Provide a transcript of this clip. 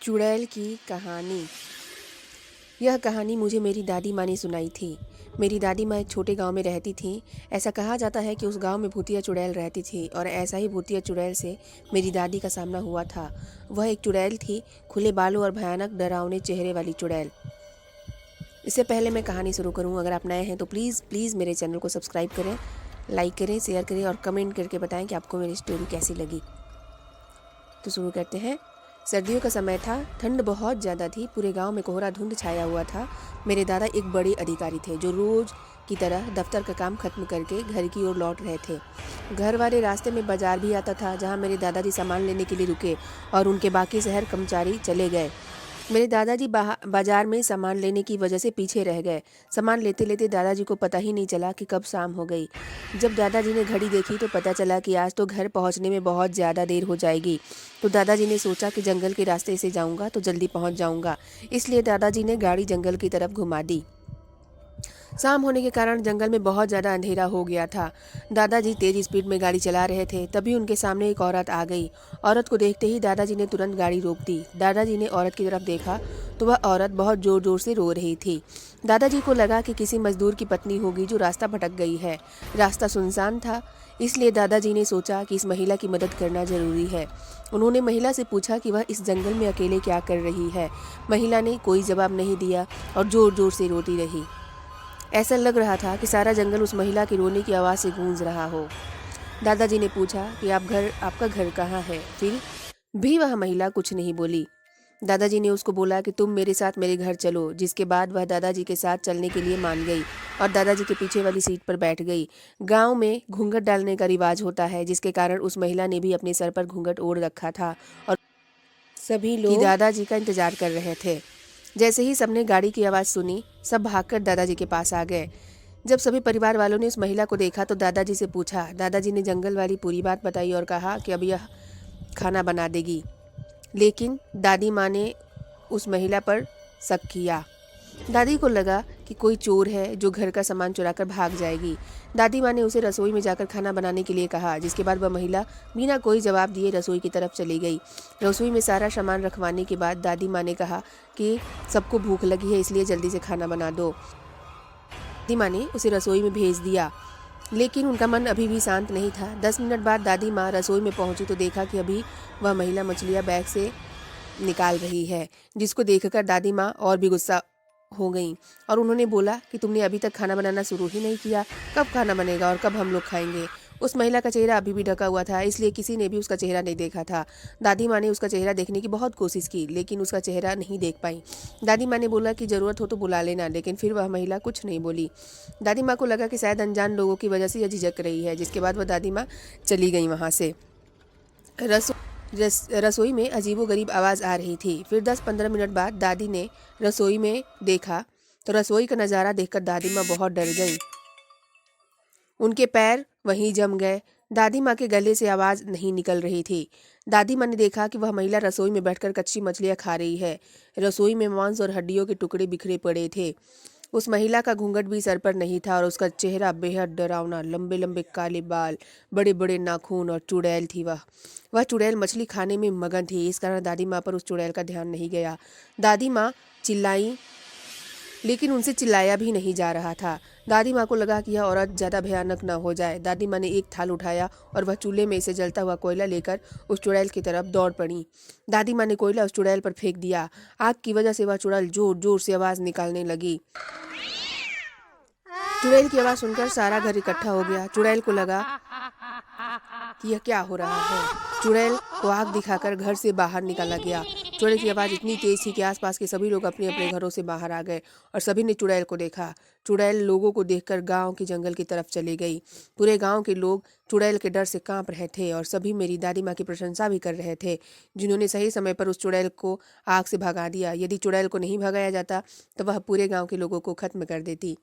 चुड़ैल की कहानी। यह कहानी मुझे मेरी दादी माँ ने सुनाई थी। मेरी दादी माँ एक छोटे गांव में रहती थी। ऐसा कहा जाता है कि उस गांव में भूतिया चुड़ैल रहती थी और ऐसा ही भूतिया चुड़ैल से मेरी दादी का सामना हुआ था। वह एक चुड़ैल थी, खुले बालों और भयानक डरावने चेहरे वाली चुड़ैल। इससे पहले मैं कहानी शुरू करूँ, अगर आप नए हैं तो प्लीज़ प्लीज़ मेरे चैनल को सब्सक्राइब करें, लाइक करें, शेयर करें और कमेंट करके बताएं कि आपको मेरी स्टोरी कैसी लगी। तो शुरू करते हैं। सर्दियों का समय था, ठंड बहुत ज़्यादा थी, पूरे गांव में कोहरा धुंध छाया हुआ था। मेरे दादा एक बड़े अधिकारी थे जो रोज़ की तरह दफ्तर का काम खत्म करके घर की ओर लौट रहे थे। घर वाले रास्ते में बाजार भी आता था जहां मेरे दादाजी सामान लेने के लिए रुके और उनके बाकी शहर कर्मचारी चले गए। मेरे दादाजी बाजार में सामान लेने की वजह से पीछे रह गए। सामान लेते लेते दादाजी को पता ही नहीं चला कि कब शाम हो गई। जब दादाजी ने घड़ी देखी तो पता चला कि आज तो घर पहुंचने में बहुत ज़्यादा देर हो जाएगी। तो दादाजी ने सोचा कि जंगल के रास्ते से जाऊंगा तो जल्दी पहुंच जाऊंगा, इसलिए दादाजी ने गाड़ी जंगल की तरफ घुमा दी। शाम होने के कारण जंगल में बहुत ज़्यादा अंधेरा हो गया था। दादाजी तेज स्पीड में गाड़ी चला रहे थे, तभी उनके सामने एक औरत आ गई। औरत को देखते ही दादाजी ने तुरंत गाड़ी रोक दी। दादाजी ने औरत की तरफ देखा तो वह औरत बहुत ज़ोर ज़ोर से रो रही थी। दादाजी को लगा कि किसी मजदूर की पत्नी होगी जो रास्ता भटक गई है। रास्ता सुनसान था, इसलिए दादाजी ने सोचा कि इस महिला की मदद करना जरूरी है। उन्होंने महिला से पूछा कि वह इस जंगल में अकेले क्या कर रही है। महिला ने कोई जवाब नहीं दिया और ज़ोर ज़ोर से रोती रही। ऐसा लग रहा था कि सारा जंगल उस महिला के रोने की आवाज़ से गूंज रहा हो। दादाजी ने पूछा कि आपका घर कहाँ है? फिर भी वह महिला कुछ नहीं बोली। दादाजी ने उसको बोला कि तुम मेरे साथ मेरे घर चलो, जिसके बाद वह दादाजी के साथ चलने के लिए मान गई और दादाजी के पीछे वाली सीट पर बैठ गई। गांव में घूंघट डालने का रिवाज होता है, जिसके कारण उस महिला ने भी अपने सर पर घूंघट ओढ़ रखा था और सभी लोग दादाजी का इंतजार कर रहे थे। जैसे ही सबने गाड़ी की आवाज़ सुनी, सब भागकर दादाजी के पास आ गए। जब सभी परिवार वालों ने उस महिला को देखा तो दादाजी से पूछा। दादाजी ने जंगल वाली पूरी बात बताई और कहा कि अब यह खाना बना देगी। लेकिन दादी माँ ने उस महिला पर शक किया। दादी को लगा कि कोई चोर है जो घर का सामान चुराकर भाग जाएगी। दादी माँ ने उसे रसोई में जाकर खाना बनाने के लिए कहा, जिसके बाद वह महिला बिना कोई जवाब दिए रसोई की तरफ चली गई। रसोई में सारा सामान रखवाने के बाद दादी माँ ने कहा कि सबको भूख लगी है, इसलिए जल्दी से खाना बना दो। दादी माँ ने उसे रसोई में भेज दिया, लेकिन उनका मन अभी भी शांत नहीं था। 10 मिनट बाद दादी माँ रसोई में पहुंची तो देखा कि अभी वह महिला मछलियाँ बैग से निकाल रही है, जिसको देखकर दादी माँ और भी गुस्सा हो गई और उन्होंने बोला कि तुमने अभी तक खाना बनाना शुरू ही नहीं किया, कब खाना बनेगा और कब हम लोग खाएंगे? उस महिला का चेहरा अभी भी ढका हुआ था, इसलिए किसी ने भी उसका चेहरा नहीं देखा था। दादी माँ ने उसका चेहरा देखने की बहुत कोशिश की, लेकिन उसका चेहरा नहीं देख पाई। दादी माँ ने बोला कि ज़रूरत हो तो बुला लेना, लेकिन फिर वह महिला कुछ नहीं बोली। दादी माँ को लगा कि शायद अनजान लोगों की वजह से यह झिझक रही है, जिसके बाद वह दादी माँ चली गई वहाँ से। रसोई में अजीबोगरीब आवाज़ आ रही थी। फिर 10-15 मिनट बाद दादी ने रसोई में देखा तो रसोई का नज़ारा देखकर दादी माँ बहुत डर गई। उनके पैर वहीं जम गए। दादी माँ के गले से आवाज़ नहीं निकल रही थी। दादी माँ ने देखा कि वह महिला रसोई में बैठकर कच्ची मछलियाँ खा रही है। रसोई में मांस और हड्डियों के टुकड़े बिखरे पड़े थे। उस महिला का घूंघट भी सर पर नहीं था और उसका चेहरा बेहद डरावना, लंबे लंबे काले बाल, बड़े बड़े नाखून और चुड़ैल थी। वह चुड़ैल मछली खाने में मगन थी, इस कारण दादी माँ पर उस चुड़ैल का ध्यान नहीं गया। दादी माँ चिल्लाई, लेकिन उनसे चिल्लाया भी नहीं जा रहा था। दादी माँ को लगा कि यह औरत ज़्यादा भयानक न हो जाए। दादी माँ ने एक थाल उठाया और वह चूल्हे में से जलता हुआ कोयला लेकर उस चुड़ैल की तरफ दौड़ पड़ी। दादी माँ ने कोयला उस चुड़ैल पर फेंक दिया। आग की वजह से वह चुड़ैल जोर जोर से आवाज़ निकालने लगी। चुड़ैल की आवाज़ सुनकर सारा घर इकट्ठा हो गया। चुड़ैल को लगा कि यह क्या हो रहा है। चुड़ैल को आग दिखाकर घर से बाहर निकाला गया। चुड़ैल की आवाज़ इतनी तेज थी कि आसपास के सभी लोग अपने अपने घरों से बाहर आ गए और सभी ने चुड़ैल को देखा। चुड़ैल लोगों को देखकर गांव के जंगल की तरफ चली गई। पूरे गांव के लोग चुड़ैल के डर से कांप रहे थे और सभी मेरी दादी माँ की प्रशंसा भी कर रहे थे, जिन्होंने सही समय पर उस चुड़ैल को आग से भगा दिया। यदि चुड़ैल को नहीं भगाया जाता तो वह पूरे गाँव के लोगों को खत्म कर देती।